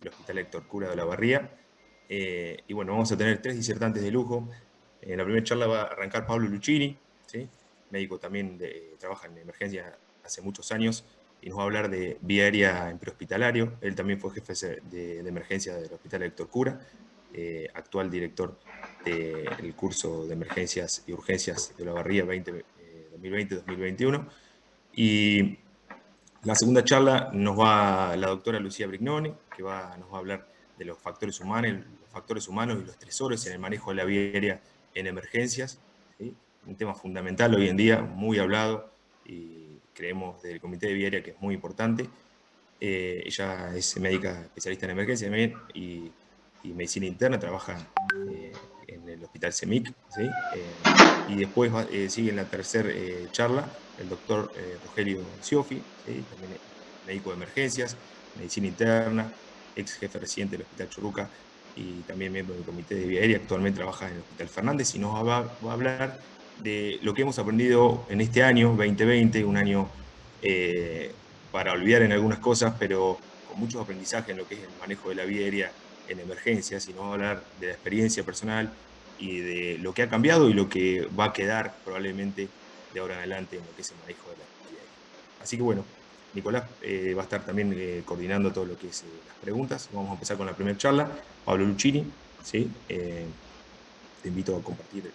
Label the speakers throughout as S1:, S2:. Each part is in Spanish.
S1: del Hospital Héctor Cura de Olavarría. Y bueno, vamos a tener 3 disertantes de lujo. En la primera charla va a arrancar Pablo Luchini, ¿sí? Médico también, trabaja en emergencia hace muchos años, y nos va a hablar de vía aérea en prehospitalario. Él también fue jefe de emergencia del Hospital Héctor Cura, actual director del curso de emergencias y urgencias de Olavarría 2020-2021. Y la segunda charla nos va la doctora Lucía Brignone, que nos va a hablar de los factores humanos y los estresores en el manejo de la vía aérea en emergencias, ¿sí? Un tema fundamental hoy en día, muy hablado, y creemos del Comité de Vía Aérea que es muy importante. Ella es médica especialista en emergencia también y medicina interna, trabaja en el Hospital CEMIC, ¿sí? Y después sigue en la tercera charla el doctor Rogelio Siofi, ¿sí? También médico de emergencias, medicina interna, ex jefe reciente del Hospital Churruca y también miembro del Comité de Vía Aérea, actualmente trabaja en el Hospital Fernández, y nos va a hablar de lo que hemos aprendido en este año 2020, un año para olvidar en algunas cosas, pero con muchos aprendizajes en lo que es el manejo de la vía aérea en emergencias, y nos va a hablar de la experiencia personal y de lo que ha cambiado y lo que va a quedar probablemente de ahora en adelante en lo que es el manejo de la vía aérea. Así que bueno, Nicolás va a estar también coordinando todo lo que es las preguntas. Vamos a empezar con la primera charla. Pablo Luchini, ¿sí? Te invito a compartir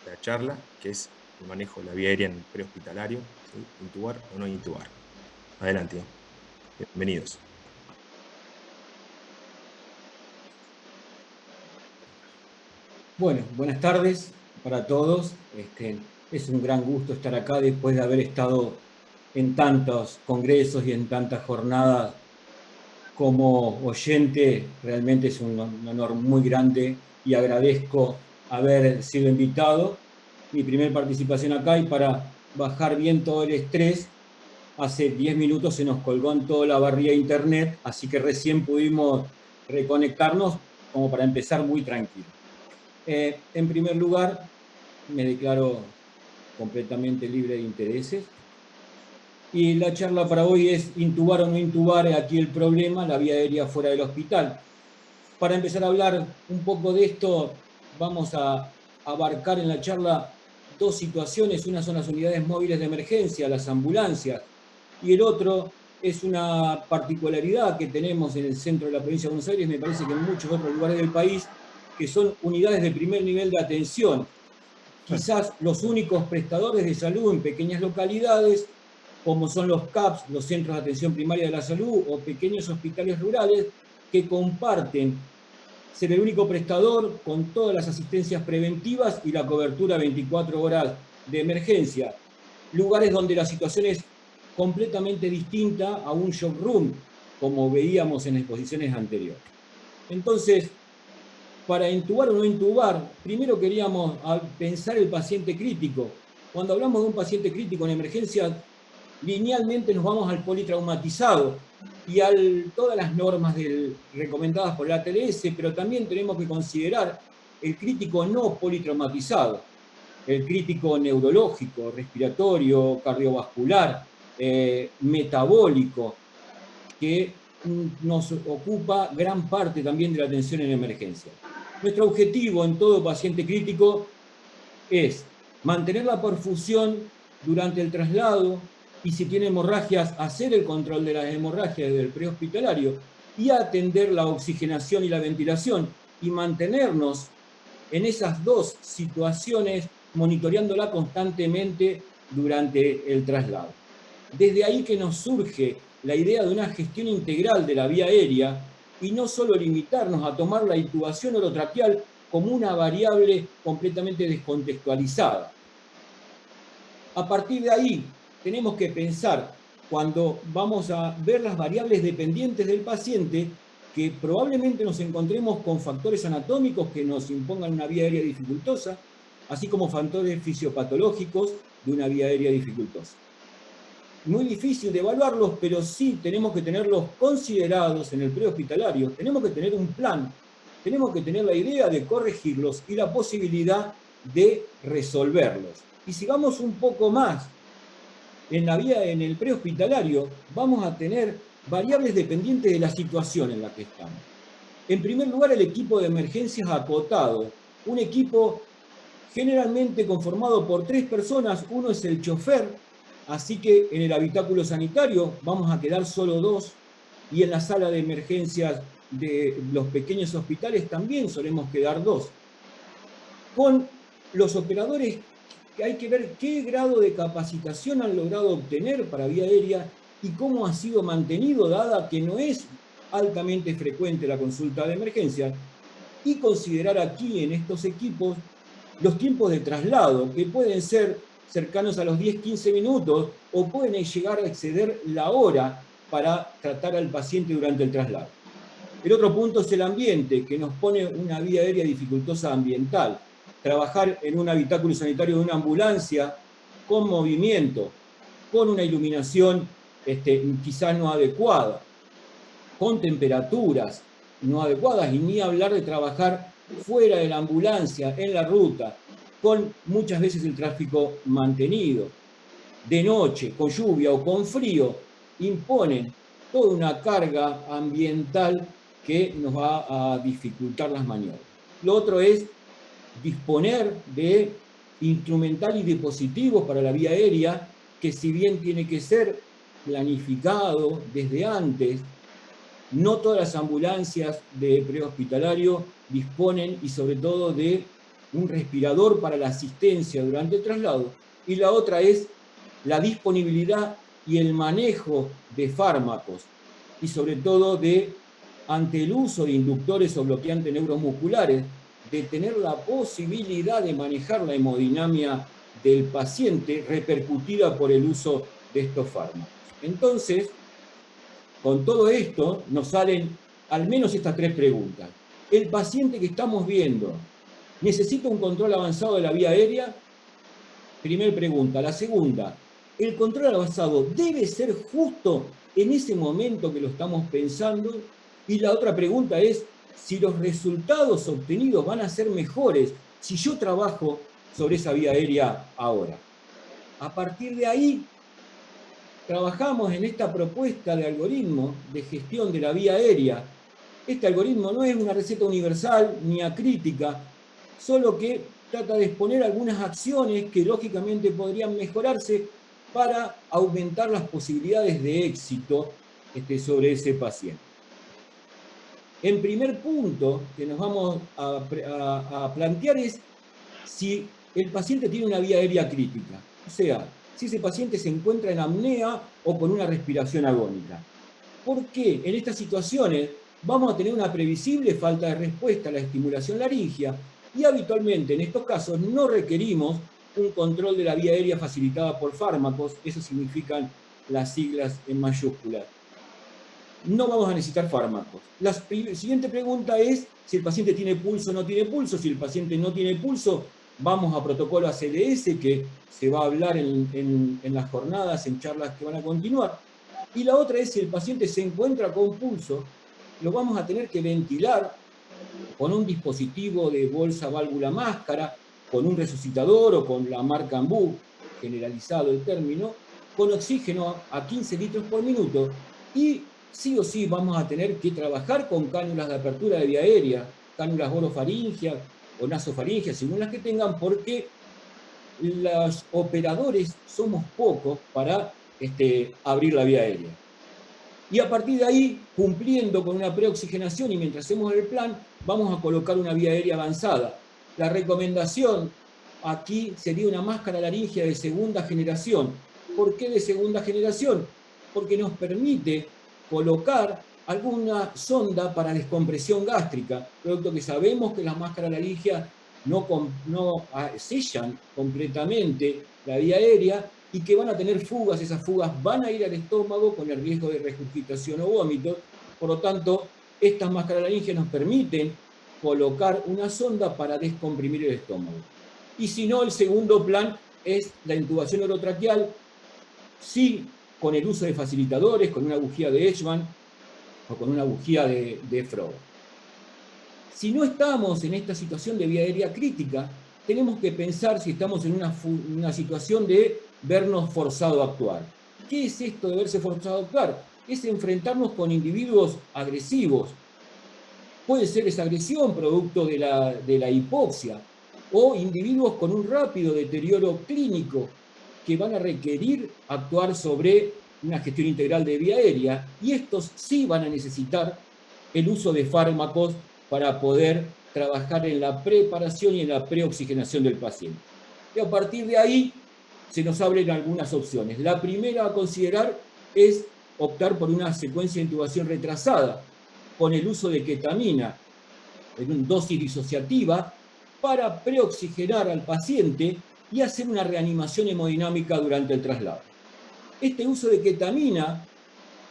S1: la charla, que es el manejo de la vía aérea en prehospitalario, ¿sí? Intubar o no intubar. Adelante, bienvenidos.
S2: Bueno, buenas tardes para todos. Es un gran gusto estar acá después de haber estado en tantos congresos y en tantas jornadas como oyente. Realmente es un honor muy grande y agradezco haber sido invitado. Mi primera participación acá, y para bajar bien todo el estrés, hace 10 minutos se nos colgó en toda la barría internet, así que recién pudimos reconectarnos como para empezar muy tranquilo. En primer lugar, me declaro completamente libre de intereses. Y la charla para hoy es intubar o no intubar, aquí el problema, la vía aérea fuera del hospital. Para empezar a hablar un poco de esto, vamos a abarcar en la charla dos situaciones. Una son las unidades móviles de emergencia, las ambulancias, y el otro es una particularidad que tenemos en el centro de la provincia de Buenos Aires, me parece que en muchos otros lugares del país, que son unidades de primer nivel de atención. Quizás los únicos prestadores de salud en pequeñas localidades, como son los CAPS, los Centros de Atención Primaria de la Salud, o pequeños hospitales rurales, que comparten ser el único prestador con todas las asistencias preventivas y la cobertura 24 horas de emergencia. Lugares donde la situación es completamente distinta a un shock room, como veíamos en exposiciones anteriores. Entonces, para intubar o no intubar, primero queríamos pensar el paciente crítico. Cuando hablamos de un paciente crítico en emergencia, linealmente nos vamos al politraumatizado y a todas las normas recomendadas por la ATLS, pero también tenemos que considerar el crítico no politraumatizado, el crítico neurológico, respiratorio, cardiovascular, metabólico, que nos ocupa gran parte también de la atención en emergencia. Nuestro objetivo en todo paciente crítico es mantener la perfusión durante el traslado, y si tiene hemorragias, hacer el control de las hemorragias desde el prehospitalario y atender la oxigenación y la ventilación, y mantenernos en esas dos situaciones monitoreándola constantemente durante el traslado. Desde ahí que nos surge la idea de una gestión integral de la vía aérea, y no solo limitarnos a tomar la intubación orotraqueal como una variable completamente descontextualizada. A partir de ahí, tenemos que pensar, cuando vamos a ver las variables dependientes del paciente, que probablemente nos encontremos con factores anatómicos que nos impongan una vía aérea dificultosa, así como factores fisiopatológicos de una vía aérea dificultosa. Muy difícil de evaluarlos, pero sí tenemos que tenerlos considerados en el prehospitalario. Tenemos que tener un plan, tenemos que tener la idea de corregirlos y la posibilidad de resolverlos. Y si vamos un poco más en la vía, en el prehospitalario, vamos a tener variables dependientes de la situación en la que estamos. En primer lugar, el equipo de emergencias acotado, un equipo generalmente conformado por 3 personas, uno es el chofer, así que en el habitáculo sanitario vamos a quedar solo 2, y en la sala de emergencias de los pequeños hospitales también solemos quedar 2. Con los operadores hay que ver qué grado de capacitación han logrado obtener para vía aérea y cómo ha sido mantenido, dada que no es altamente frecuente la consulta de emergencia, y considerar aquí en estos equipos los tiempos de traslado, que pueden ser cercanos a los 10-15 minutos o pueden llegar a exceder la hora para tratar al paciente durante el traslado. El otro punto es el ambiente, que nos pone una vía aérea dificultosa ambiental. Trabajar en un habitáculo sanitario de una ambulancia con movimiento, con una iluminación quizás no adecuada, con temperaturas no adecuadas, y ni hablar de trabajar fuera de la ambulancia, en la ruta, con muchas veces el tráfico mantenido, de noche, con lluvia o con frío, imponen toda una carga ambiental que nos va a dificultar las maniobras. Lo otro es disponer de instrumental y dispositivos para la vía aérea, que si bien tiene que ser planificado desde antes, no todas las ambulancias de prehospitalario disponen, y sobre todo, de un respirador para la asistencia durante el traslado. Y la otra es la disponibilidad y el manejo de fármacos, y sobre todo ante el uso de inductores o bloqueantes neuromusculares, de tener la posibilidad de manejar la hemodinamia del paciente repercutida por el uso de estos fármacos. Entonces, con todo esto nos salen al menos estas 3 preguntas. ¿El paciente que estamos viendo necesita un control avanzado de la vía aérea? Primera pregunta. La segunda, ¿el control avanzado debe ser justo en ese momento que lo estamos pensando? Y la otra pregunta es si los resultados obtenidos van a ser mejores si yo trabajo sobre esa vía aérea ahora. A partir de ahí, trabajamos en esta propuesta de algoritmo de gestión de la vía aérea. Este algoritmo no es una receta universal ni acrítica, solo que trata de exponer algunas acciones que lógicamente podrían mejorarse para aumentar las posibilidades de éxito sobre ese paciente. En primer punto que nos vamos a plantear es si el paciente tiene una vía aérea crítica, o sea, si ese paciente se encuentra en apnea o con una respiración agónica. ¿Por qué? En estas situaciones vamos a tener una previsible falta de respuesta a la estimulación laringea, y habitualmente en estos casos no requerimos un control de la vía aérea facilitada por fármacos, eso significan las siglas en mayúsculas. No vamos a necesitar fármacos. La siguiente pregunta es si el paciente tiene pulso o no tiene pulso. Si el paciente no tiene pulso, vamos a protocolo ACLS, que se va a hablar en las jornadas, en charlas que van a continuar. Y la otra es si el paciente se encuentra con pulso, lo vamos a tener que ventilar con un dispositivo de bolsa, válvula, máscara, con un resucitador o con la marca Ambu, generalizado el término, con oxígeno a 15 litros por minuto, y sí o sí vamos a tener que trabajar con cánulas de apertura de vía aérea, cánulas orofaringeas o nasofaringeas, según las que tengan, porque los operadores somos pocos para abrir la vía aérea. Y a partir de ahí, cumpliendo con una preoxigenación y mientras hacemos el plan, vamos a colocar una vía aérea avanzada. La recomendación aquí sería una máscara laringea de segunda generación. ¿Por qué de segunda generación? Porque nos permite colocar alguna sonda para descompresión gástrica, producto que sabemos que las máscaras laríngeas no sellan completamente la vía aérea y que van a tener fugas. Esas fugas van a ir al estómago con el riesgo de regurgitación o vómito. Por lo tanto, estas máscaras laríngeas nos permiten colocar una sonda para descomprimir el estómago. Y si no, el segundo plan es la intubación orotraqueal, sí, con el uso de facilitadores, con una bujía de Edgman o con una bujía de Frog. Si no estamos en esta situación de vía aérea crítica, tenemos que pensar si estamos en una situación de vernos forzado a actuar. ¿Qué es esto de verse forzado a actuar? es enfrentarnos con individuos agresivos. Puede ser esa agresión producto de la hipoxia o individuos con un rápido deterioro clínico que van a requerir actuar sobre una gestión integral de vía aérea, y estos sí van a necesitar el uso de fármacos para poder trabajar en la preparación y en la preoxigenación del paciente. Y a partir de ahí se nos abren algunas opciones. La primera a considerar es optar por una secuencia de intubación retrasada con el uso de ketamina en una dosis disociativa para preoxigenar al paciente y hacer una reanimación hemodinámica durante el traslado. Este uso de ketamina,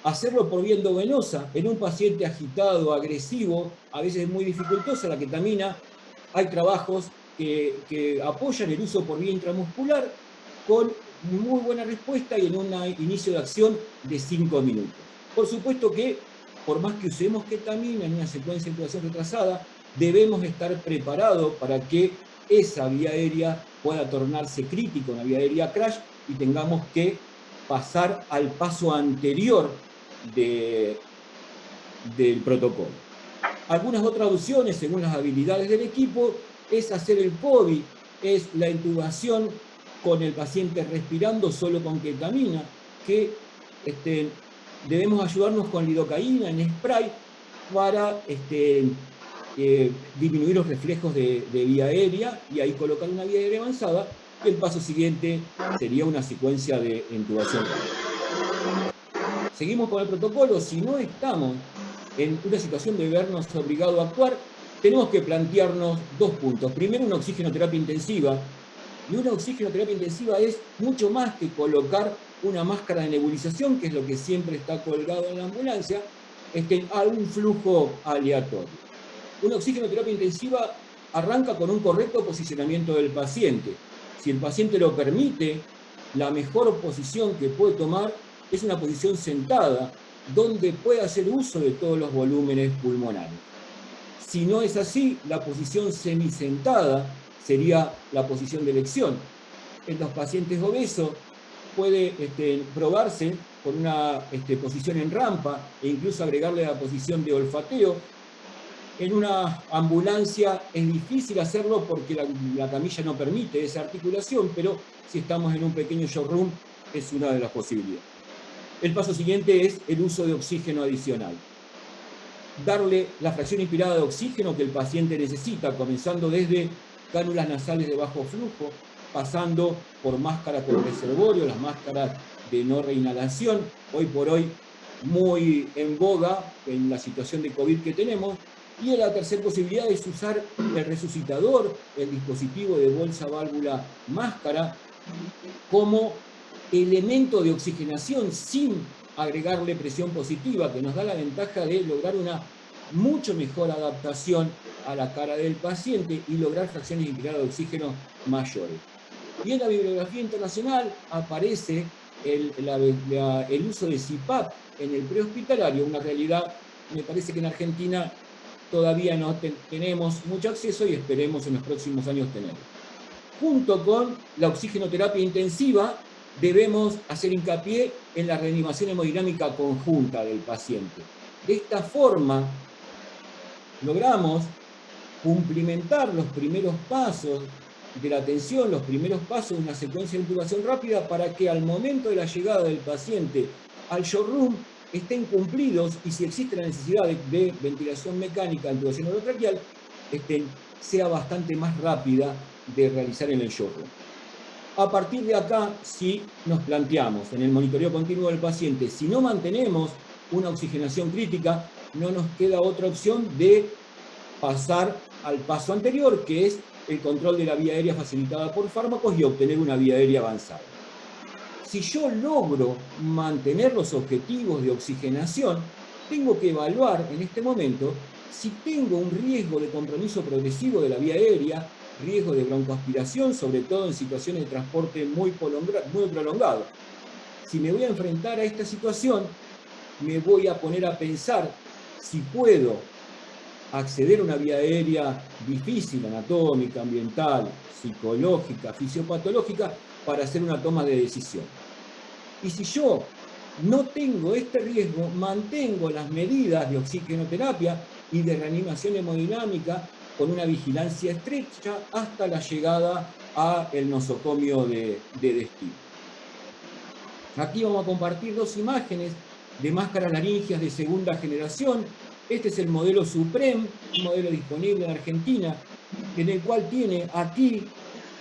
S2: hacerlo por vía endovenosa en un paciente agitado, agresivo, a veces es muy dificultosa la ketamina. Hay trabajos que apoyan el uso por vía intramuscular con muy buena respuesta y en un inicio de acción de 5 minutos. Por supuesto que, por más que usemos ketamina en una secuencia de intubación retrasada, debemos estar preparados para que esa vía aérea pueda tornarse crítica, una vía aérea crash, y tengamos que pasar al paso anterior del protocolo. Algunas otras opciones, según las habilidades del equipo, es hacer el COVID, es la intubación con el paciente respirando solo con ketamina, que debemos ayudarnos con lidocaína en spray para disminuir los reflejos de vía aérea y ahí colocar una vía aérea avanzada, y el paso siguiente sería una secuencia de intubación. Seguimos con el protocolo. Si no estamos en una situación de vernos obligados a actuar, tenemos que plantearnos dos puntos. Primero, una oxigenoterapia intensiva. Y una oxigenoterapia intensiva es mucho más que colocar una máscara de nebulización, que es lo que siempre está colgado en la ambulancia, a un flujo aleatorio. Una oxigenoterapia intensiva arranca con un correcto posicionamiento del paciente. Si el paciente lo permite, la mejor posición que puede tomar es una posición sentada, donde puede hacer uso de todos los volúmenes pulmonares. Si no es así, la posición semisentada sería la posición de elección. En los pacientes obesos puede probarse con una posición en rampa e incluso agregarle la posición de olfateo. En una ambulancia es difícil hacerlo porque la camilla no permite esa articulación, pero si estamos en un pequeño showroom es una de las posibilidades. El paso siguiente es el uso de oxígeno adicional. Darle la fracción inspirada de oxígeno que el paciente necesita, comenzando desde cánulas nasales de bajo flujo, pasando por máscaras con reservorio, las máscaras de no reinhalación, hoy por hoy muy en boga en la situación de COVID que tenemos. Y la tercera posibilidad es usar el resucitador, el dispositivo de bolsa, válvula, máscara, como elemento de oxigenación sin agregarle presión positiva, que nos da la ventaja de lograr una mucho mejor adaptación a la cara del paciente y lograr fracciones inspiradas de oxígeno mayores. Y en la bibliografía internacional aparece el uso de CPAP en el prehospitalario, una realidad, me parece que en Argentina todavía no tenemos mucho acceso y esperemos en los próximos años tenerlo. Junto con la oxigenoterapia intensiva, debemos hacer hincapié en la reanimación hemodinámica conjunta del paciente. De esta forma, logramos cumplimentar los primeros pasos de la atención, los primeros pasos de una secuencia de intubación rápida, para que al momento de la llegada del paciente al showroom estén cumplidos, y si existe la necesidad de ventilación mecánica, intubación orotraqueal, sea bastante más rápida de realizar en el showroom. A partir de acá, si nos planteamos en el monitoreo continuo del paciente, si no mantenemos una oxigenación crítica, no nos queda otra opción de pasar al paso anterior, que es el control de la vía aérea facilitada por fármacos y obtener una vía aérea avanzada. Si yo logro mantener los objetivos de oxigenación, tengo que evaluar en este momento si tengo un riesgo de compromiso progresivo de la vía aérea, riesgo de broncoaspiración, sobre todo en situaciones de transporte muy prolongado. Si me voy a enfrentar a esta situación, me voy a poner a pensar si puedo acceder a una vía aérea difícil, anatómica, ambiental, psicológica, fisiopatológica, para hacer una toma de decisión. Y si yo no tengo este riesgo, mantengo las medidas de oxigenoterapia y de reanimación hemodinámica con una vigilancia estrecha hasta la llegada al nosocomio de destino. Aquí vamos a compartir dos imágenes de máscaras laringeas de segunda generación. Este es el modelo Supreme, un modelo disponible en Argentina, en el cual tiene aquí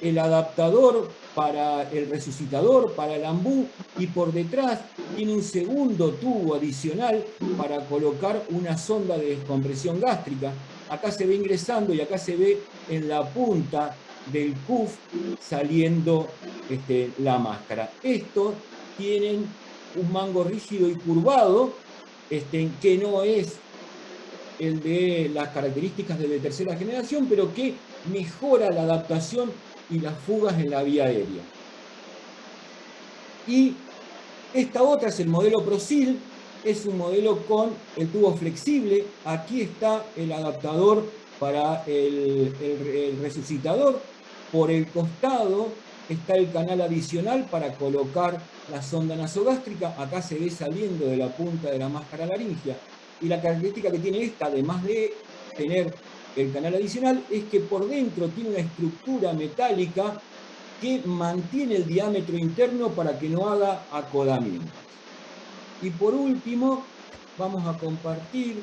S2: el adaptador para el resucitador, para el ambú, y por detrás tiene un segundo tubo adicional para colocar una sonda de descompresión gástrica. Acá se ve ingresando y acá se ve en la punta del CUF saliendo la máscara. Esto tienen un mango rígido y curvado, que no es el de las características de tercera generación, pero que mejora la adaptación y las fugas en la vía aérea. Y esta otra es el modelo ProSeal, es un modelo con el tubo flexible. Aquí está el adaptador para el resucitador. Por el costado está el canal adicional para colocar la sonda nasogástrica. Acá se ve saliendo de la punta de la máscara laringea. Y la característica que tiene esta, además de tener el canal adicional, es que por dentro tiene una estructura metálica que mantiene el diámetro interno para que no haga acodamientos. Y por último, vamos a compartir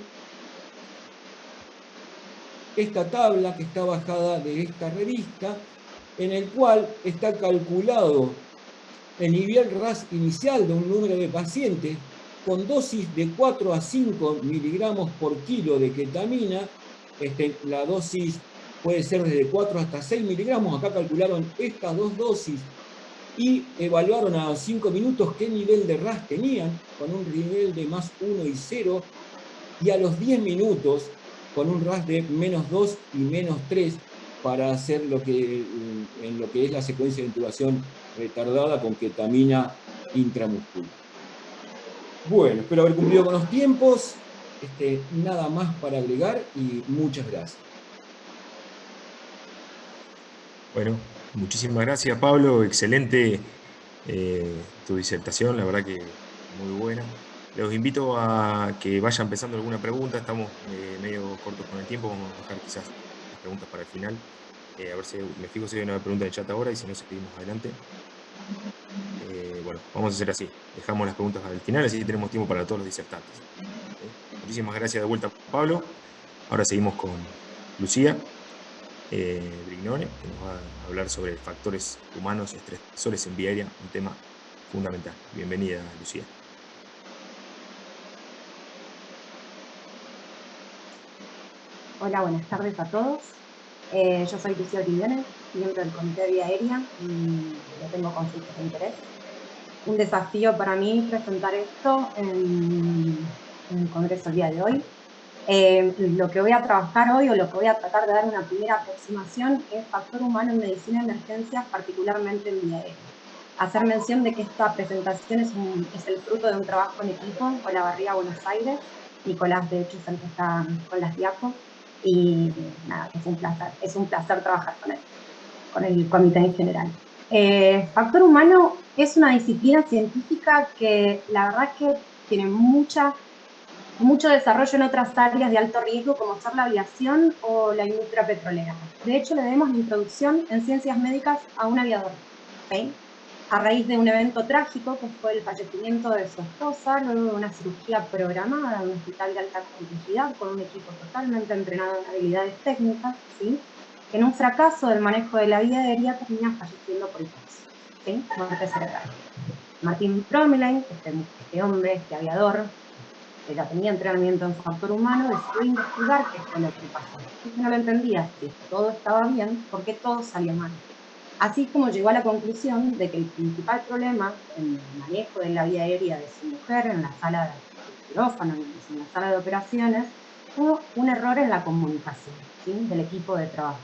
S2: esta tabla que está bajada de esta revista, en el cual está calculado el nivel RAS inicial de un número de pacientes con dosis de 4 a 5 miligramos por kilo de ketamina. La dosis puede ser desde 4 hasta 6 miligramos. Acá calcularon estas dos dosis y evaluaron a los 5 minutos qué nivel de RAS tenían, con un nivel de más 1 y 0, y a los 10 minutos con un RAS de menos 2 y menos 3, para hacer en lo que es la secuencia de intubación retardada con ketamina intramuscular. Bueno, espero haber cumplido con los tiempos. Nada más para agregar y muchas gracias.
S1: Bueno, muchísimas gracias, Pablo. Excelente tu disertación, la verdad que muy buena. Los invito a que vayan empezando alguna pregunta. Estamos medio cortos con el tiempo. Vamos a dejar quizás las preguntas para el final. A ver si me fijo si hay una pregunta en el chat ahora y si no, seguimos adelante. Bueno, vamos a hacer así. Dejamos las preguntas al final, así tenemos tiempo para todos los disertantes. Muchísimas gracias de vuelta, Pablo. Ahora seguimos con Lucía Brignone, que nos va a hablar sobre factores humanos estresores en vía aérea, un tema fundamental. Bienvenida, Lucía.
S3: Hola, buenas tardes a todos. Yo soy Lucía Brignone, miembro del Comité de Vía Aérea y no tengo conflictos de interés. Un desafío para mí presentar esto en el Congreso el día de hoy. Lo que voy a trabajar hoy, o lo que voy a tratar de dar una primera aproximación, es factor humano en medicina de emergencias, particularmente en vía aérea. Hacer mención de que esta presentación es el fruto de un trabajo en equipo con la Barriga Buenos Aires. Nicolás, de hecho, es el que está con las diapos. Y nada, es un placer trabajar con el comité en general. Factor humano es una disciplina científica que la verdad es que tiene mucho desarrollo en otras áreas de alto riesgo, como ser la aviación o la industria petrolera. De hecho, le debemos la introducción en ciencias médicas a un aviador, ¿sí? A raíz de un evento trágico, que fue el fallecimiento de su esposa, luego de una cirugía programada en un hospital de alta complejidad con un equipo totalmente entrenado en habilidades técnicas, ¿sí? En un fracaso del manejo de la vía aérea termina falleciendo por hipoxia, ¿sí? Muerte cerebral. Martin Promelain, este hombre, este aviador, que ya tenía entrenamiento en factor humano, decidió investigar qué fue lo que pasó. Y no lo entendía, si todo estaba bien, ¿por qué todo salió mal? Así como llegó a la conclusión de que el principal problema en el manejo de la vía aérea de su mujer en la sala de quirófano, en la sala de operaciones, fue un error en la comunicación, ¿sí? Del equipo de trabajo.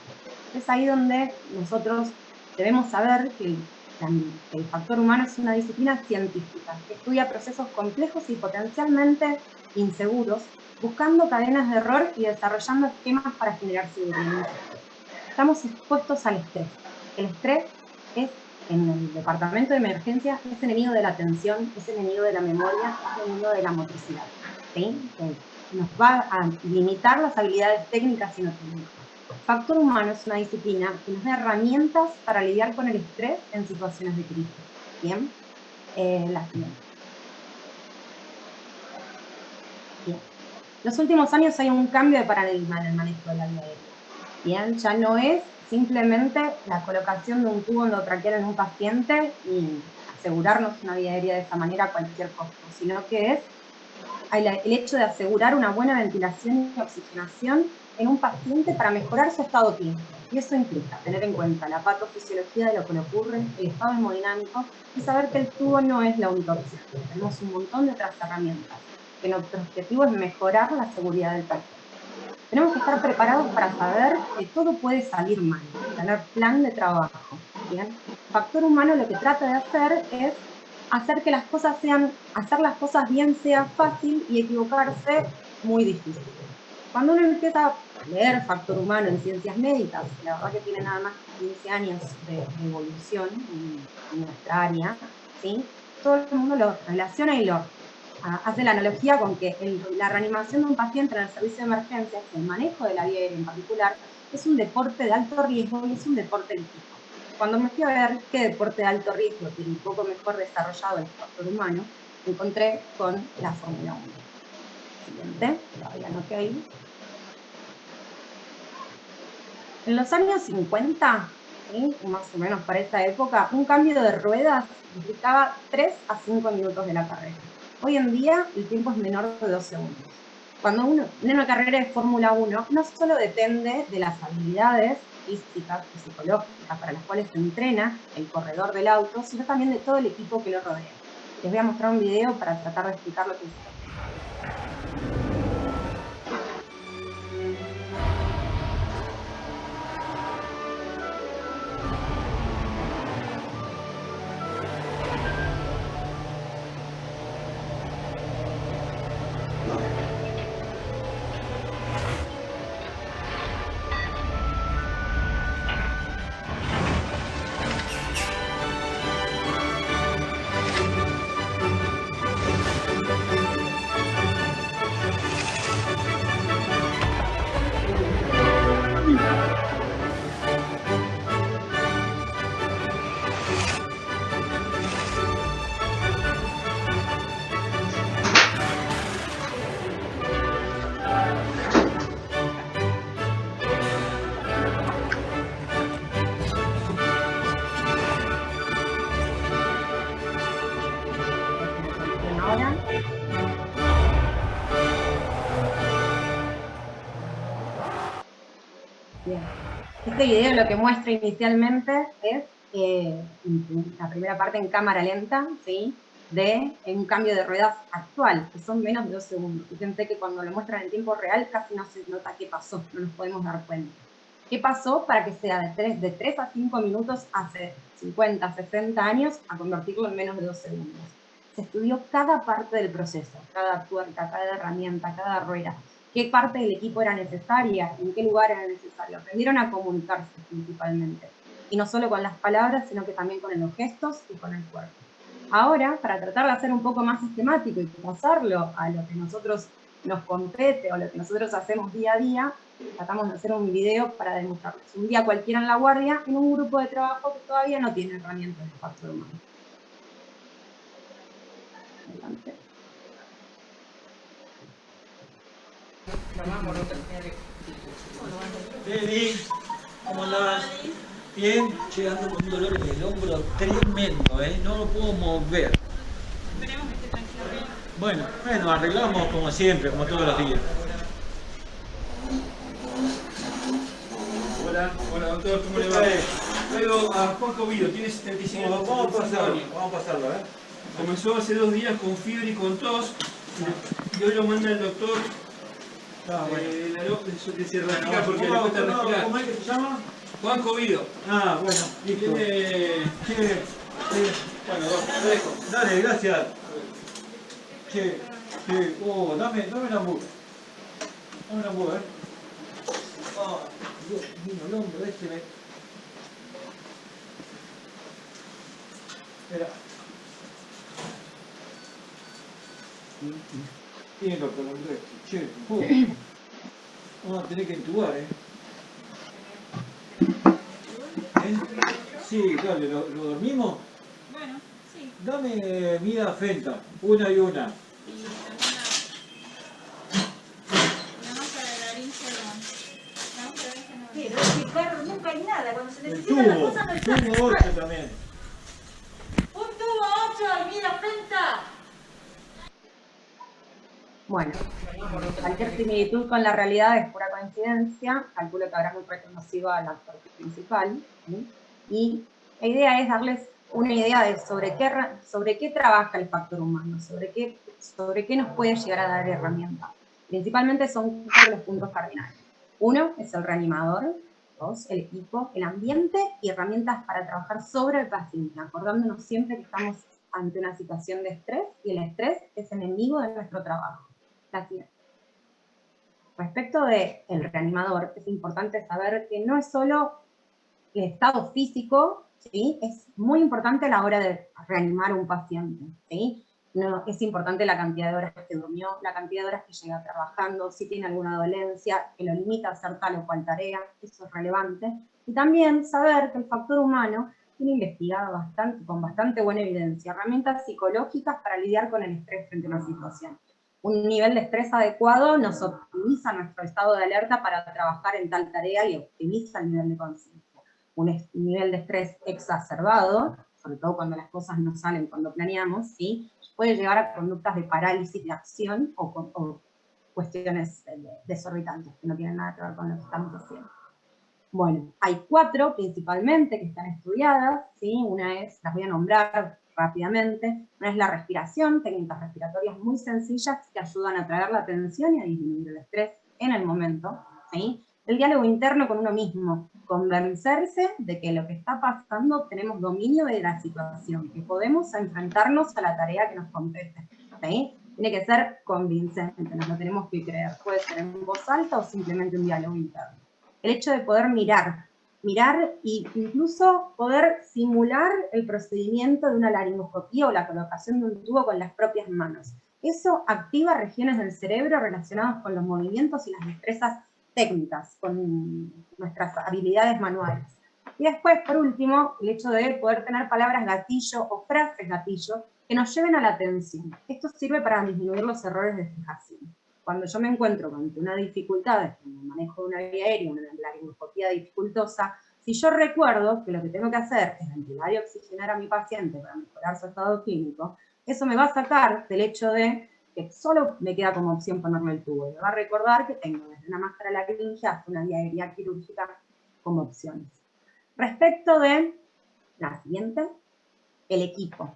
S3: Es ahí donde nosotros debemos saber que el factor humano es una disciplina científica que estudia procesos complejos y potencialmente inseguros, buscando cadenas de error y desarrollando esquemas para generar seguridad. Estamos expuestos al estrés. El estrés es en el departamento de emergencias es enemigo de la atención, es enemigo de la memoria, es enemigo de la motricidad, ¿sí? Nos va a limitar las habilidades técnicas y no técnicas. Factor humano es una disciplina que nos da herramientas para lidiar con el estrés en situaciones de crisis. Bien, la siguiente. Bien. Los últimos años hay un cambio de paradigma en el manejo de la vía aérea. Bien, ya no es simplemente la colocación de un tubo endotraqueal en un paciente y asegurarnos una vía aérea de esa manera a cualquier costo, sino que es el hecho de asegurar una buena ventilación y oxigenación en un paciente para mejorar su estado clínico. Y eso implica tener en cuenta la patofisiología de lo que le ocurre, el estado hemodinámico y saber que el tubo no es la única opción. Tenemos un montón de otras herramientas, que nuestro objetivo es mejorar la seguridad del paciente. Tenemos que estar preparados para saber que todo puede salir mal, tener plan de trabajo. ¿Bien? Factor humano lo que trata de hacer es hacer que las cosas hacer las cosas bien sea fácil y equivocarse muy difícil. Cuando uno empieza a leer factor humano en ciencias médicas, la verdad que tiene nada más 15 años de evolución en nuestra área, ¿sí? Todo el mundo lo relaciona y lo hace la analogía con que la reanimación de un paciente en el servicio de emergencias, el manejo de la vía aérea en particular, es un deporte de alto riesgo y es un deporte elíptico. Cuando me fui a ver qué deporte de alto riesgo tiene un poco mejor desarrollado el factor humano, me encontré con la Fórmula 1. Siguiente, todavía no que ahí. En los años 50, ¿sí? Más o menos para esta época, un cambio de ruedas implicaba 3 a 5 minutos de la carrera. Hoy en día el tiempo es menor de 2 segundos. Cuando uno en una carrera de Fórmula 1 no solo depende de las habilidades físicas y psicológicas para las cuales se entrena el corredor del auto, sino también de todo el equipo que lo rodea. Les voy a mostrar un video para tratar de explicar lo que es. Ahora. Bien. Este video lo que muestra inicialmente es la primera parte en cámara lenta, ¿sí? De un cambio de ruedas actual, que son menos de 2 segundos. Fíjense que cuando lo muestran en tiempo real casi no se nota qué pasó, no nos podemos dar cuenta. ¿Qué pasó para que sea de 3 a 5 minutos hace 50, 60 años a convertirlo en menos de 2 segundos? Se estudió cada parte del proceso, cada tuerca, cada herramienta, cada rueda. ¿Qué parte del equipo era necesaria? ¿En qué lugar era necesario? Aprendieron a comunicarse principalmente. Y no solo con las palabras, sino que también con los gestos y con el cuerpo. Ahora, para tratar de hacer un poco más sistemático y pasarlo a lo que nosotros nos compete o lo que nosotros hacemos día a día, tratamos de hacer un video para demostrarles un día cualquiera en la guardia en un grupo de trabajo que todavía no tiene herramientas de factor humano. Adelante.
S4: Baby, ¿cómo andás? Bien, llegando con un dolor en el hombro tremendo, no lo puedo mover.
S5: Esperemos que esté tranquilo bien.
S4: Bueno, arreglamos como siempre, como todos los días.
S6: Hola doctor, ¿cómo le va? Traigo a Juan Covido, tiene 75 años.
S4: Vamos a pasarlo,
S6: Comenzó hace 2 días con fiebre y con tos, y hoy lo manda el doctor de Sierra Chica porque le cuesta respirar.
S4: ¿Cómo es que se llama?
S6: Juan Covido.
S4: Ah, bueno, listo.
S6: Bueno, lo dejo.
S4: Dale, gracias. Che, dame una hamburguesa. Dame una hamburguesa, Dios mío, el hombro este me... Espera. Tiene que poner esto. Che, vamos a tener que entubar, ¿eh? Sí, dale, ¿lo dormimos?
S5: Bueno, sí.
S4: Dame mida Fenta, una y una.
S5: Y la máscara de laringe no. La máscara de laringe no.
S7: Pero es que claro, nunca hay nada. Cuando se
S4: El
S7: necesitan las
S4: tubo,
S7: cosas no están.
S4: tubo 8 también.
S7: Un tubo 8 y mira Fenta.
S3: Bueno, cualquier similitud con la realidad es pura coincidencia. Calculo que habrán reconocido al actor principal, ¿sí? Y la idea es darles una idea de sobre qué trabaja el factor humano, sobre qué nos puede llegar a dar herramientas. Principalmente son los puntos cardinales. Uno es el reanimador, dos, el equipo, el ambiente y herramientas para trabajar sobre el paciente, acordándonos siempre que estamos ante una situación de estrés y el estrés es enemigo de nuestro trabajo. Gracias. Respecto del reanimador, es importante saber que no es solo el estado físico, ¿sí? Es muy importante a la hora de reanimar a un paciente, ¿sí? No, es importante la cantidad de horas que durmió, la cantidad de horas que llega trabajando, si tiene alguna dolencia que lo limita a hacer tal o cual tarea, eso es relevante. Y también saber que el factor humano tiene investigado con bastante buena evidencia, herramientas psicológicas para lidiar con el estrés frente a una situación. Un nivel de estrés adecuado nos optimiza nuestro estado de alerta para trabajar en tal tarea y optimiza el nivel de conciencia. Un nivel de estrés exacerbado, sobre todo cuando las cosas no salen cuando planeamos, ¿sí? Puede llevar a conductas de parálisis de acción o cuestiones desorbitantes que no tienen nada que ver con lo que estamos haciendo. Bueno, hay 4 principalmente que están estudiadas, ¿sí? Una es, las voy a nombrar rápidamente, una es la respiración, técnicas respiratorias muy sencillas que ayudan a atraer la atención y a disminuir el estrés en el momento, ¿sí? El diálogo interno con uno mismo, convencerse de que lo que está pasando tenemos dominio de la situación, que podemos enfrentarnos a la tarea que nos compete, ¿sí? Tiene que ser convincente, nos lo tenemos que creer, puede ser en voz alta o simplemente un diálogo interno. El hecho de poder mirar e incluso poder simular el procedimiento de una laringoscopía o la colocación de un tubo con las propias manos. Eso activa regiones del cerebro relacionadas con los movimientos y las destrezas técnicas, con nuestras habilidades manuales. Y después, por último, el hecho de poder tener palabras gatillo o frases gatillo que nos lleven a la atención. Esto sirve para disminuir los errores de fijación. Cuando yo me encuentro ante una dificultad en el manejo de una vía aérea, una laringoscopía dificultosa, si yo recuerdo que lo que tengo que hacer es ventilar y oxigenar a mi paciente para mejorar su estado clínico, eso me va a sacar del hecho de que solo me queda como opción ponerme el tubo. Me va a recordar que tengo desde una máscara laringe hasta una vía aérea quirúrgica como opciones. Respecto de la siguiente, el equipo.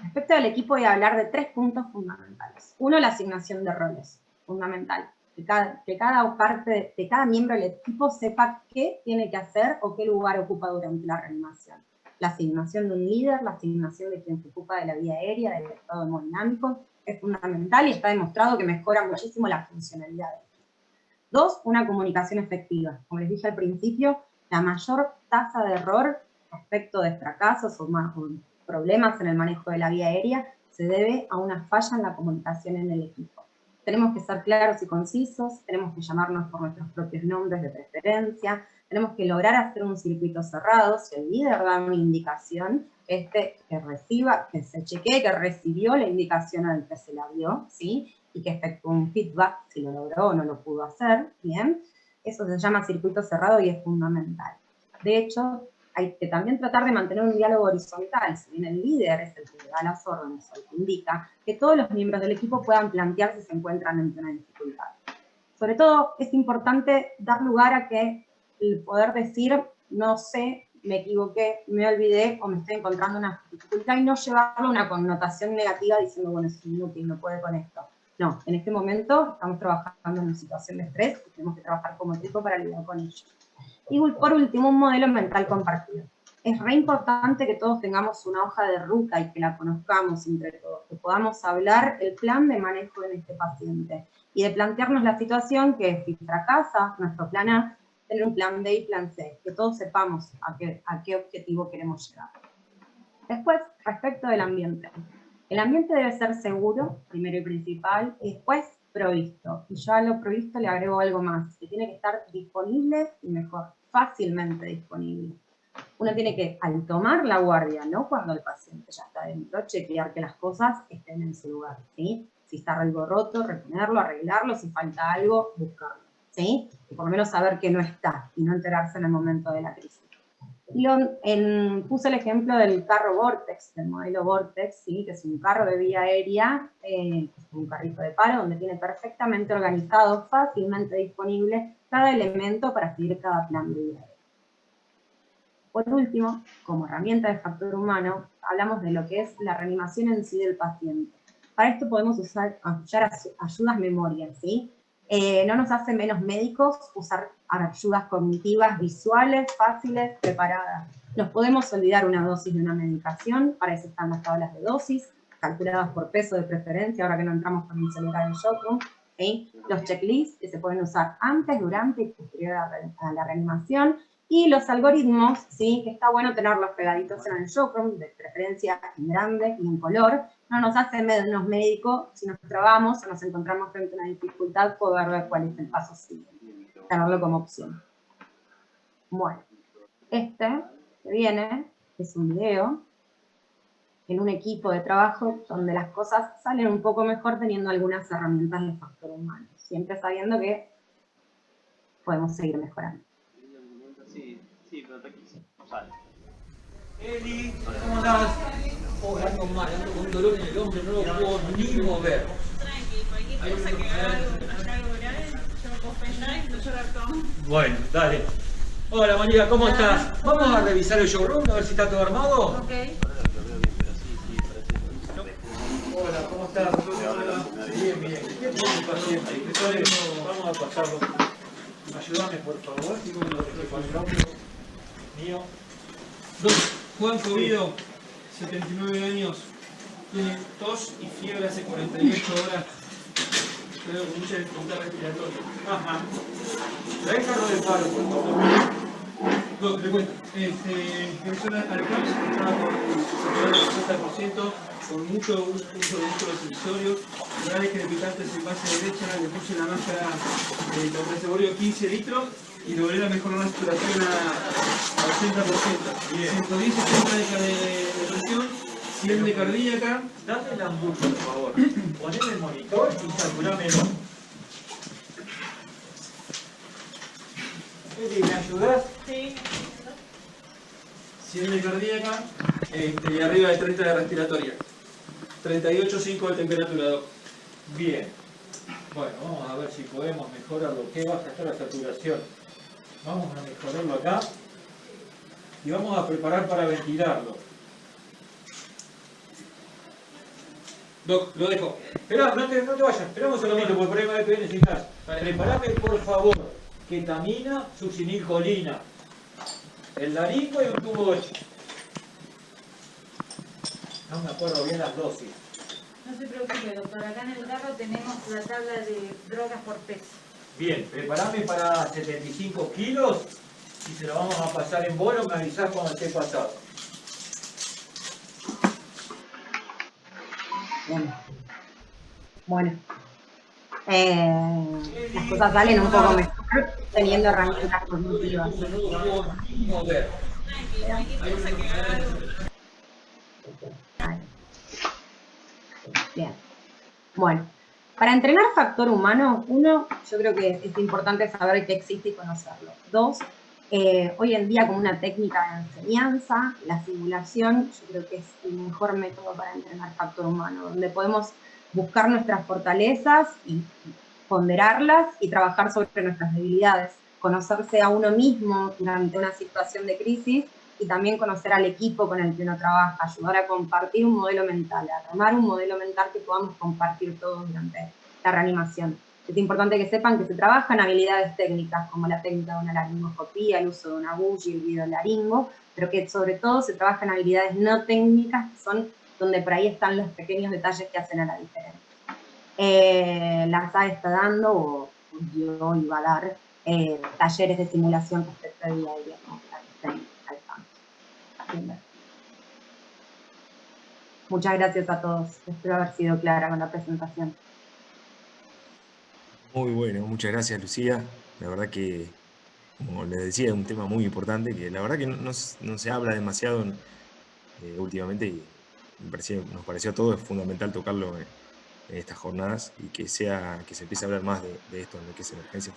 S3: Respecto del equipo voy a hablar de 3 puntos fundamentales. Uno, la asignación de roles. Fundamental, que cada miembro del equipo sepa qué tiene que hacer o qué lugar ocupa durante la reanimación. La asignación de un líder, la asignación de quien se ocupa de la vía aérea, del estado hemodinámico, es fundamental y está demostrado que mejora muchísimo la funcionalidad del equipo. 2, una comunicación efectiva. Como les dije al principio, la mayor tasa de error respecto de fracasos o problemas en el manejo de la vía aérea se debe a una falla en la comunicación en el equipo. Tenemos que ser claros y concisos, tenemos que llamarnos por nuestros propios nombres de preferencia, tenemos que lograr hacer un circuito cerrado, si el líder da una indicación, que reciba, que se chequee que recibió la indicación al que se la dio, ¿sí? Y que efectúe un feedback si lo logró o no lo pudo hacer, ¿bien? Eso se llama circuito cerrado y es fundamental. De hecho, hay que también tratar de mantener un diálogo horizontal, si bien el líder es el que da las órdenes o el que indica, que todos los miembros del equipo puedan plantear si se encuentran ante una dificultad. Sobre todo es importante dar lugar a que el poder decir, no sé, me equivoqué, me olvidé o me estoy encontrando una dificultad y no llevarlo a una connotación negativa diciendo, bueno, es inútil, no puede con esto. No, en este momento estamos trabajando en una situación de estrés y tenemos que trabajar como equipo para lidiar con ello. Y por último, un modelo mental compartido. Es re importante que todos tengamos una hoja de ruta y que la conozcamos entre todos, que podamos hablar el plan de manejo de este paciente y de plantearnos la situación que si fracasa nuestro plan A, tener un plan B y plan C, que todos sepamos a qué objetivo queremos llegar. Después, respecto del ambiente. El ambiente debe ser seguro, primero y principal, y después provisto. Y yo a lo provisto le agrego algo más, que tiene que estar disponible y mejor, fácilmente disponible. Uno tiene que, al tomar la guardia, no cuando el paciente ya está dentro, chequear que las cosas estén en su lugar, ¿sí? Si está algo roto, reponerlo, arreglarlo, si falta algo, buscarlo, ¿sí? Y por lo menos saber que no está y no enterarse en el momento de la crisis. Puse el ejemplo del carro Vortex, del modelo Vortex, ¿sí? Que es un carro de vía aérea, un carrito de palo, donde tiene perfectamente organizado, fácilmente disponible, cada elemento para seguir cada plan de vía aérea. Por último, como herramienta de factor humano, hablamos de lo que es la reanimación en sí del paciente. Para esto podemos usar ayudas memorias, ¿sí? No nos hace menos médicos usar ayudas cognitivas, visuales, fáciles, preparadas. Nos podemos olvidar una dosis de una medicación, para eso están las tablas de dosis, calculadas por peso de preferencia, ahora que no entramos con el celular en Shockroom, ¿sí? Los checklists que se pueden usar antes, durante y posterior a la reanimación, y los algoritmos, ¿sí? Que está bueno tenerlos pegaditos en el Shockroom, de preferencia en grande y en color. No nos hace menos médico si nos trabamos o nos encontramos frente a una dificultad, poder ver cuál es el paso siguiente, tenerlo como opción. Bueno, este que viene es un video en un equipo de trabajo donde las cosas salen un poco mejor teniendo algunas herramientas de factor humano, siempre sabiendo que podemos seguir mejorando.
S8: Sí, pero está aquí. Vale.
S4: Eli, ¿cómo andás? Oh, ando mal, ando con dolor en el hombro, no lo puedo ni mover.
S5: Tranqui, cualquier cosa que haga algo grave, yo puedo pensar y no llorar todo.
S4: Bueno, dale. Hola María, ¿cómo estás? Vamos a revisar el showroom, a ver si está todo armado.
S5: Ok.
S4: Hola, ¿cómo estás? Bien, bien. ¿Qué tiene el paciente? Vamos a pasarlo. Ayúdame, por favor. Mío.
S6: Juan Covido, 79 años, tiene tos y fiebre hace 48 horas, pero con mucha dificultad respiratoria.
S4: Ajá. ¿Traes carro de paro, por favor?
S6: No, te cuento, persona alcohol estaba con el 60%, con mucho uso de músculos sensorios, cada vez que le picaste en base derecha, le puse la máscara con reservorio 15 litros y logré la mejor saturación al 80%.
S4: Bien.
S6: 110 de presión, 100 de cardíaca.
S4: Dame la ambush, por favor. Poneme el monitor y saturámelo. Eli, ¿me ayudás?
S5: Sí.
S6: 100 de cardíaca y arriba de 30 de respiratoria. 38,5 de temperatura, doc.
S4: Bien. Bueno, vamos a ver si podemos mejorarlo. ¿Qué baja está la saturación? Vamos a mejorarlo acá. Y vamos a preparar para ventilarlo.
S6: Doc, lo dejo.
S4: Esperá, no te vayas. Esperamos un segundito, porque por ahí me voy a necesitas. Preparame, por favor, ketamina, succinilcolina, el laringo y un tubo 8. No me acuerdo bien las dosis.
S7: No se preocupe, doctor. Acá en el carro tenemos la tabla de drogas por peso.
S4: Bien, preparame para 75 kilos y se lo vamos a pasar en bolo. Me avisás cuando esté pasado.
S3: Bueno, las cosas salen un poco mejor teniendo herramientas cognitivas.
S4: No lo puedo ni mover.
S5: Tranqui, cualquier cosa que haga algo.
S3: Bien. Bueno, para entrenar factor humano, uno, yo creo que es importante saber que existe y conocerlo. Dos, hoy en día como una técnica de enseñanza, la simulación, yo creo que es el mejor método para entrenar factor humano, donde podemos buscar nuestras fortalezas y ponderarlas y trabajar sobre nuestras debilidades, conocerse a uno mismo durante una situación de crisis y también conocer al equipo con el que uno trabaja, ayudar a compartir un modelo mental, a armar un modelo mental que podamos compartir todos durante la reanimación. Es importante que sepan que se trabajan habilidades técnicas como la técnica de una laringoscopía, el uso de una bulla y el videolaringo, pero que sobre todo se trabajan habilidades no técnicas que son donde por ahí están los pequeños detalles que hacen a la diferencia. La ASA está dando, o yo iba a dar, talleres de simulación respecto de día a día, como para que estén al tanto. Muchas gracias a todos. Espero haber sido clara con la presentación.
S1: Muy bueno, muchas gracias, Lucía. La verdad que, como les decía, es un tema muy importante que la verdad que no se habla demasiado últimamente, y nos pareció a todos fundamental tocarlo en estas jornadas, y que se empiece a hablar más de esto, en lo que es emergencias,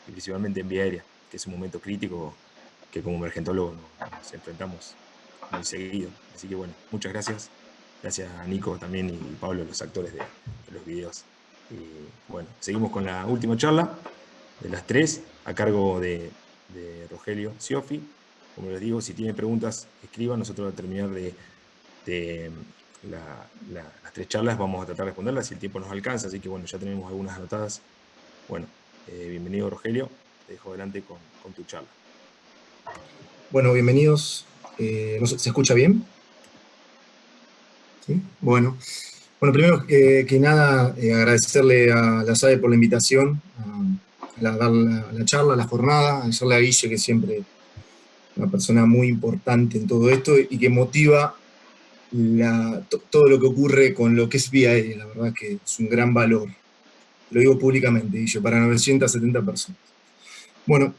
S1: y principalmente en vía aérea, que es un momento crítico que como emergentólogos nos enfrentamos muy seguido. Así que bueno, muchas gracias. Gracias a Nico también y Pablo, los actores de los videos. Y bueno, seguimos con la última charla de las 3, a cargo de Rogelio Siofi. Como les digo, si tienen preguntas, escriban. Nosotros al terminar las 3 charlas vamos a tratar de responderlas si el tiempo nos alcanza. Así que bueno, ya tenemos algunas anotadas. Bueno, bienvenido, Rogelio. Te dejo adelante con tu charla.
S9: Bueno, bienvenidos. ¿Se escucha bien? ¿Sí? Bueno, primero que nada, agradecerle a la SAE por la invitación a dar la charla, la jornada, agradecerle a Guille, que siempre es una persona muy importante en todo esto y que motiva todo lo que ocurre con lo que es vía aérea. La verdad que es un gran valor. Lo digo públicamente, Guille, para 970 personas. Bueno,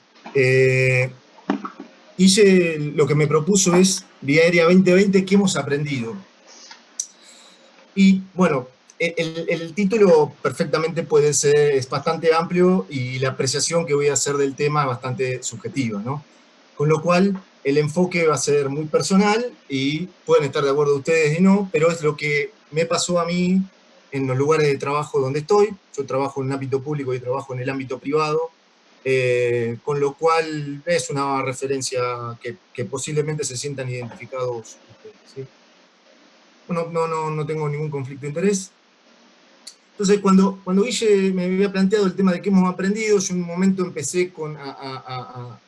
S9: Guille lo que me propuso es Vía Aérea 2020, ¿qué hemos aprendido? Y bueno, el título perfectamente es bastante amplio, y la apreciación que voy a hacer del tema es bastante subjetiva, ¿no? Con lo cual, el enfoque va a ser muy personal, y pueden estar de acuerdo ustedes y no, pero es lo que me pasó a mí en los lugares de trabajo donde estoy. Yo trabajo en el ámbito público y trabajo en el ámbito privado, con lo cual es una referencia que posiblemente se sientan identificados ustedes, ¿sí? Bueno, no tengo ningún conflicto de interés. Entonces, cuando Guille me había planteado el tema de qué hemos aprendido, yo en un momento empecé a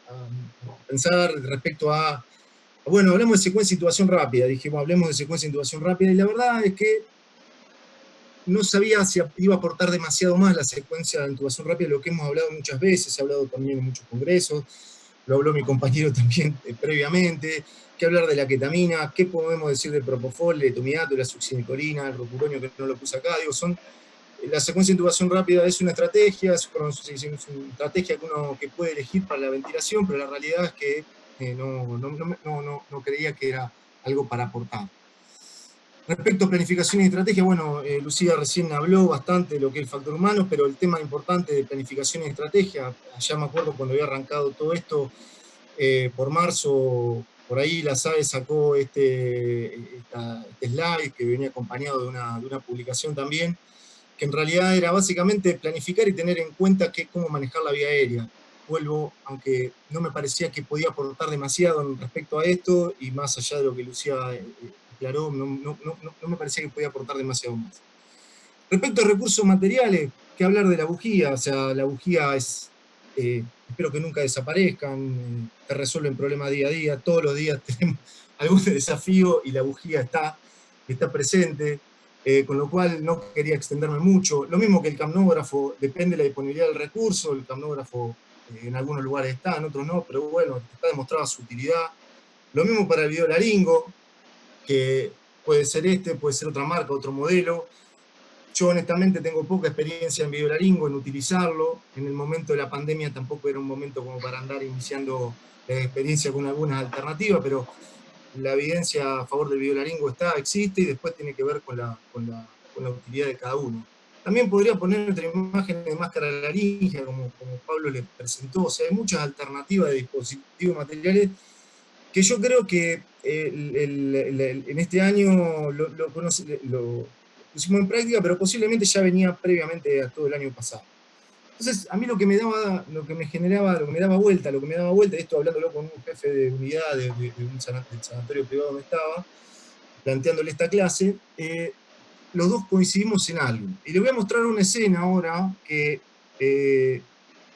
S9: pensar respecto a, bueno, hablemos de secuencia de situación rápida. Dijimos, hablemos de secuencia de situación rápida, y la verdad es que no sabía si iba a aportar demasiado más la secuencia de intubación rápida, lo que hemos hablado muchas veces, he hablado también en muchos congresos, lo habló mi compañero también previamente, qué hablar de la ketamina, qué podemos decir del propofol, el etomidato, la succinilcolina, el rocuronio, que no lo puse acá. Digo, la secuencia de intubación rápida es una estrategia, es una estrategia que puede elegir para la ventilación, pero la realidad es que no creía que era algo para aportar. Respecto a planificación y estrategia, bueno, Lucía recién habló bastante de lo que es el factor humano, pero el tema importante de planificación y estrategia, allá me acuerdo cuando había arrancado todo esto, por marzo, por ahí la SAE sacó este slide que venía acompañado de una publicación también, que en realidad era básicamente planificar y tener en cuenta cómo manejar la vía aérea. Vuelvo, aunque no me parecía que podía aportar demasiado respecto a esto, y más allá de lo que Lucía aclaró, no me parecía que podía aportar demasiado más. Respecto a recursos materiales, ¿qué hablar de la bujía? O sea, la bujía es, espero que nunca desaparezcan, te resuelven problemas día a día, todos los días tenemos algún desafío y la bujía está presente, con lo cual no quería extenderme mucho. Lo mismo que el capnógrafo, depende de la disponibilidad del recurso, el capnógrafo en algunos lugares está, en otros no, pero bueno, está demostrada su utilidad. Lo mismo para el videolaringo, que puede ser puede ser otra marca, otro modelo. Yo honestamente tengo poca experiencia en videolaringo, en utilizarlo. En el momento de la pandemia tampoco era un momento como para andar iniciando la experiencia con algunas alternativas, pero la evidencia a favor del videolaringo existe, y después tiene que ver con la utilidad de cada uno. También podría poner otra imagen de máscara laríngea, como Pablo le presentó. O sea, hay muchas alternativas de dispositivos materiales que yo creo que en este año lo pusimos en práctica, pero posiblemente ya venía previamente a todo el año pasado. Entonces, a mí lo que me daba vuelta, esto hablándolo con un jefe de unidad del sanatorio privado donde estaba, planteándole esta clase, los dos coincidimos en algo. Y le voy a mostrar una escena ahora que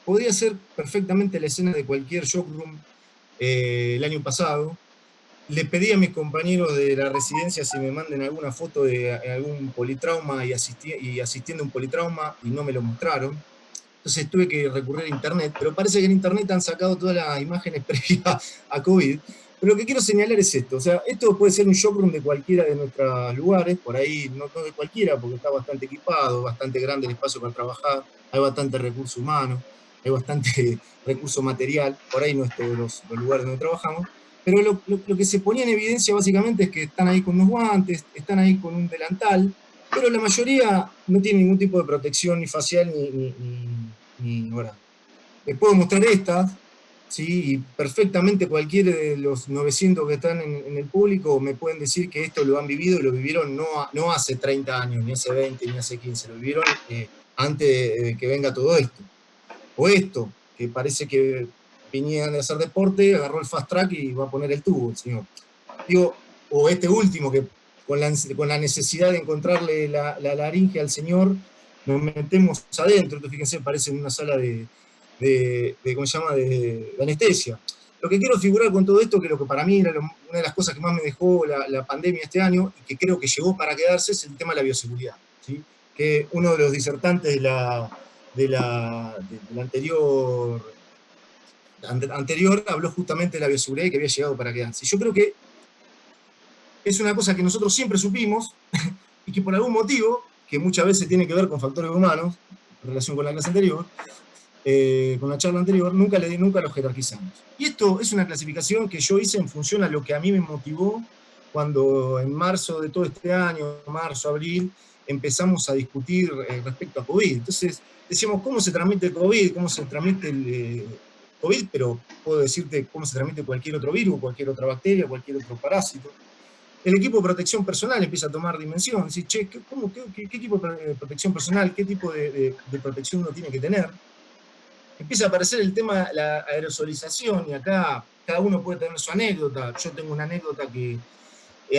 S9: podría ser perfectamente la escena de cualquier shockroom el año pasado. Le pedí a mis compañeros de la residencia si me manden alguna foto de algún politrauma y asistiendo a un politrauma, y no me lo mostraron. Entonces tuve que recurrir a internet, pero parece que en internet han sacado todas las imágenes previas a COVID, Pero lo que quiero señalar es esto, o sea, esto puede ser un showroom de cualquiera de nuestros lugares, por ahí no de cualquiera, porque está bastante equipado, bastante grande el espacio para trabajar, hay bastante recurso humano, hay bastante recurso material, por ahí no es todos los lugares donde trabajamos, pero lo que se ponía en evidencia básicamente es que están ahí con unos guantes, están ahí con un delantal, pero la mayoría no tiene ningún tipo de protección ni facial ni oral. Les puedo mostrar estas, ¿sí? Y perfectamente cualquiera de los 900 que están en el público me pueden decir que esto lo han vivido y lo vivieron no hace 30 años, ni hace 20, ni hace 15, lo vivieron antes de que venga todo esto. O esto, que parece que venían de hacer deporte, agarró el fast track y va a poner el tubo, el señor. Digo, o este último, que con la necesidad de encontrarle la laringe al señor, nos metemos adentro, entonces fíjense, parece una sala ¿cómo se llama?, de anestesia. Lo que quiero figurar con todo esto, que lo que para mí era una de las cosas que más me dejó la pandemia este año, y que creo que llegó para quedarse, es el tema de la bioseguridad, ¿sí? Que uno de los disertantes del anterior habló justamente de la bioseguridad y que había llegado para quedarse. Y yo creo que es una cosa que nosotros siempre supimos, y que por algún motivo, que muchas veces tiene que ver con factores humanos, en relación con la clase anterior, con la charla anterior, nunca lo jerarquizamos. Y esto es una clasificación que yo hice en función a lo que a mí me motivó cuando en marzo de todo este año, marzo, abril, empezamos a discutir respecto a COVID. Entonces, decíamos, ¿cómo se transmite el COVID? ¿Cómo se transmite el COVID? Pero puedo decirte cómo se transmite cualquier otro virus, cualquier otra bacteria, cualquier otro parásito. El equipo de protección personal empieza a tomar dimensión. Decir, che, ¿qué tipo de protección personal, qué tipo de protección uno tiene que tener? Empieza a aparecer el tema, la aerosolización, y acá cada uno puede tener su anécdota. Yo tengo una anécdota que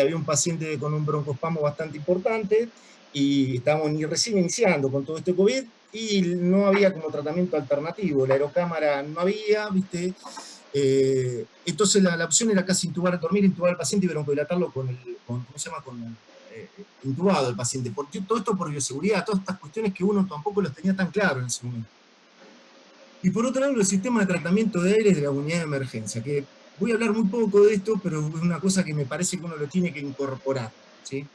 S9: había un paciente con un broncoespasmo bastante importante, y estábamos recién iniciando con todo este COVID, y no había como tratamiento alternativo, la aerocámara no había, ¿viste? Entonces la opción era casi intubar al paciente y broncodilatarlo intubado el paciente. Porque todo esto por bioseguridad, todas estas cuestiones que uno tampoco los tenía tan claro en ese momento. Y por otro lado, el sistema de tratamiento de aire de la unidad de emergencia, que voy a hablar muy poco de esto, pero es una cosa que me parece que uno lo tiene que incorporar, ¿sí?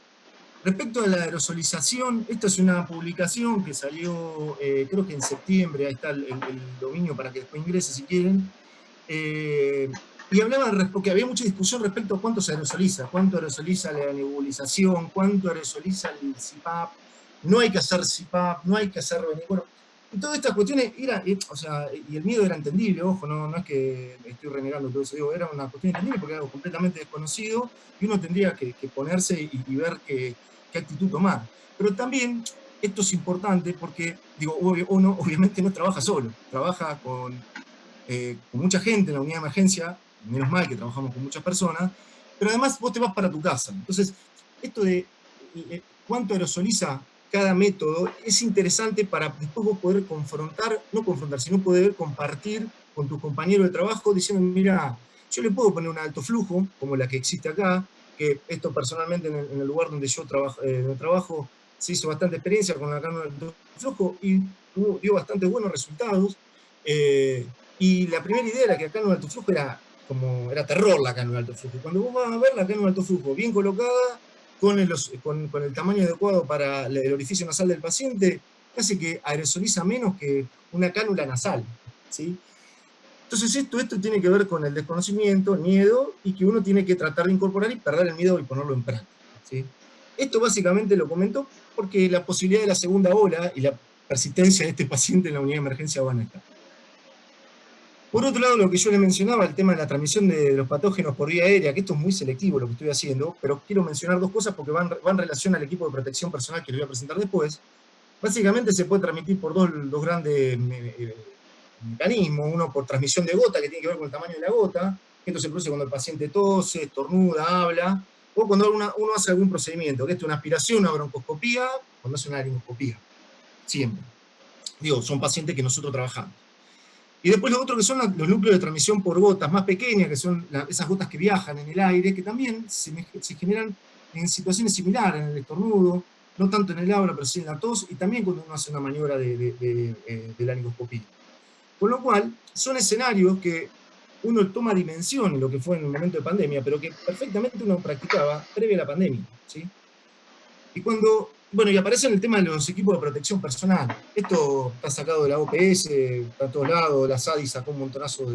S9: Respecto a la aerosolización, esta es una publicación que salió, creo que en septiembre, ahí está el dominio para que después ingrese si quieren, y hablaba porque había mucha discusión respecto a cuánto se aerosoliza, cuánto aerosoliza la nebulización, cuánto aerosoliza el CPAP, no hay que hacer CPAP, no hay que hacer... Bueno, y todas estas cuestiones, o sea, y el miedo era entendible, ojo, no es que estoy renegando todo eso, digo, era una cuestión entendible porque era algo completamente desconocido, y uno tendría que ponerse y ver qué actitud tomar. Pero también, esto es importante porque, digo, uno obviamente no trabaja solo, trabaja con mucha gente en la unidad de emergencia, menos mal que trabajamos con muchas personas, pero además vos te vas para tu casa. Entonces, esto de cuánto aerosoliza cada método es interesante para después vos poder sino poder compartir con tus compañeros de trabajo diciendo, mira, yo le puedo poner un alto flujo, como la que existe acá, que esto personalmente en el lugar donde yo trabajo se hizo bastante experiencia con la cánula de alto flujo y dio bastante buenos resultados. Y la primera idea era que la cánula de alto flujo era terror la cánula de alto flujo. Cuando vos vas a ver la cánula de alto flujo bien colocada, con el tamaño adecuado para el orificio nasal del paciente, hace que aerosoliza menos que una cánula nasal, ¿sí? Entonces esto tiene que ver con el desconocimiento, el miedo, y que uno tiene que tratar de incorporar y perder el miedo y ponerlo en práctica, ¿sí? Esto básicamente lo comento porque la posibilidad de la segunda ola y la persistencia de este paciente en la unidad de emergencia van a estar. Por otro lado, lo que yo les mencionaba, el tema de la transmisión de los patógenos por vía aérea, que esto es muy selectivo lo que estoy haciendo, pero quiero mencionar dos cosas porque van en relación al equipo de protección personal que les voy a presentar después. Básicamente se puede transmitir por dos grandes mecanismos, uno por transmisión de gota, que tiene que ver con el tamaño de la gota, esto se produce cuando el paciente tose, estornuda, habla, o cuando uno hace algún procedimiento, que esto es una aspiración, una broncoscopía, cuando hace una laringoscopía, siempre. Digo, son pacientes que nosotros trabajamos. Y después lo otro que son los núcleos de transmisión por gotas más pequeñas, que son esas gotas que viajan en el aire, que también se generan en situaciones similares, en el estornudo, no tanto en el habla, pero sí en la tos, y también cuando uno hace una maniobra de laringoscopía. Con lo cual, son escenarios que uno toma dimensión en lo que fue en el momento de pandemia, pero que perfectamente uno practicaba previo a la pandemia, ¿sí? Y y aparece en el tema de los equipos de protección personal. Esto está sacado de la OPS, está a todos lados, la SADI sacó un montonazo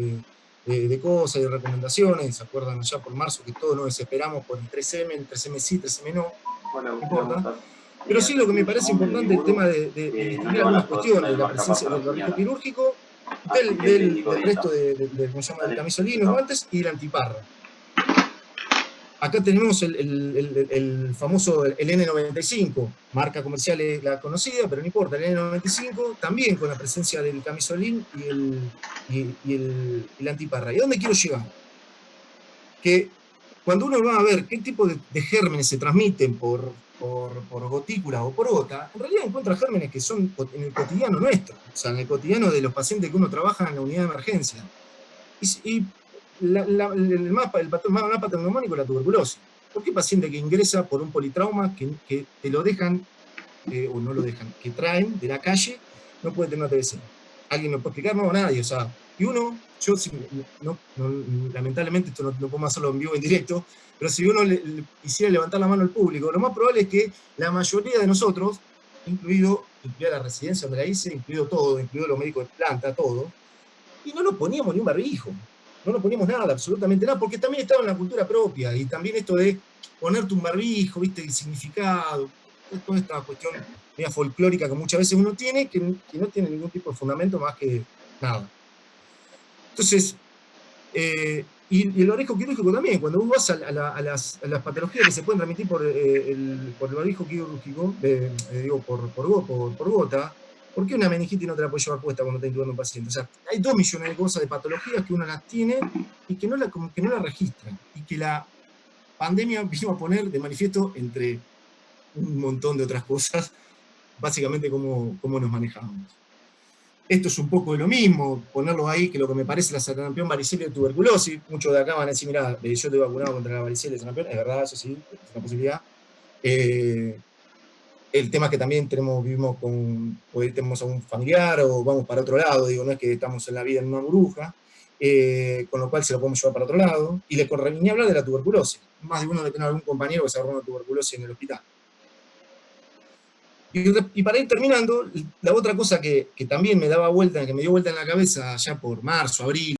S9: de cosas, de recomendaciones, ¿se acuerdan allá por marzo que todos nos desesperamos por el 3M, el 3M sí, 3M no? No importa. Pero sí lo que me parece importante el tema de distinguir algunas cuestiones de la presencia del barbijo quirúrgico, del resto ¿cómo se llama? Del camisolín, los guantes y la antiparra. Acá tenemos el famoso el N95, marca comercial es la conocida, pero no importa, el N95, también con la presencia del camisolín y la antiparra. ¿Y a dónde quiero llegar? Que cuando uno va a ver qué tipo de gérmenes se transmiten por gotículas o por gota, en realidad encuentra gérmenes que son en el cotidiano nuestro, o sea, en el cotidiano de los pacientes que uno trabaja en la unidad de emergencia. El mapa patognomónico es la tuberculosis. ¿Por qué paciente que ingresa por un politrauma que te lo dejan, o no lo dejan, que traen de la calle, no puede tener una TBC? ¿Alguien me puede explicar? No, nadie. O sea, y uno, yo lamentablemente esto no podemos hacerlo en vivo en directo, pero si uno le quisiera levantar la mano al público, lo más probable es que la mayoría de nosotros, incluida la residencia donde la hice, incluido todo, incluido los médicos de planta, todo, y no nos poníamos ni un barbijo. No nos poníamos nada, absolutamente nada, porque también estaba en la cultura propia, y también esto de ponerte un barbijo, ¿viste? El significado, toda esta cuestión media folclórica que muchas veces uno tiene, que no tiene ningún tipo de fundamento más que nada. Entonces, y el barbijo quirúrgico también, cuando vos vas a las patologías que se pueden transmitir por el barbijo quirúrgico, por gota, ¿por qué una meningitis no te la puedes llevar puesta cuando está intubando un paciente? O sea, hay 2 millones de cosas de patologías que uno las tiene y que no la registran, y que la pandemia vino a poner de manifiesto, entre un montón de otras cosas, básicamente cómo nos manejamos. Esto es un poco de lo mismo, ponerlo ahí, que lo que me parece la sarampión, varicela y tuberculosis. Muchos de acá van a decir, mira, yo estoy vacunado contra la varicela y el sarampión, es verdad, eso sí, es una posibilidad. El tema es que también tenemos a un familiar o vamos para otro lado, digo, no es que estamos en la vida en una burbuja, con lo cual se lo podemos llevar para otro lado. Y ni hablar de la tuberculosis. Más de uno de tener algún compañero que se agarró una tuberculosis en el hospital. Y para ir terminando, la otra cosa que también me dio vuelta en la cabeza ya por marzo, abril,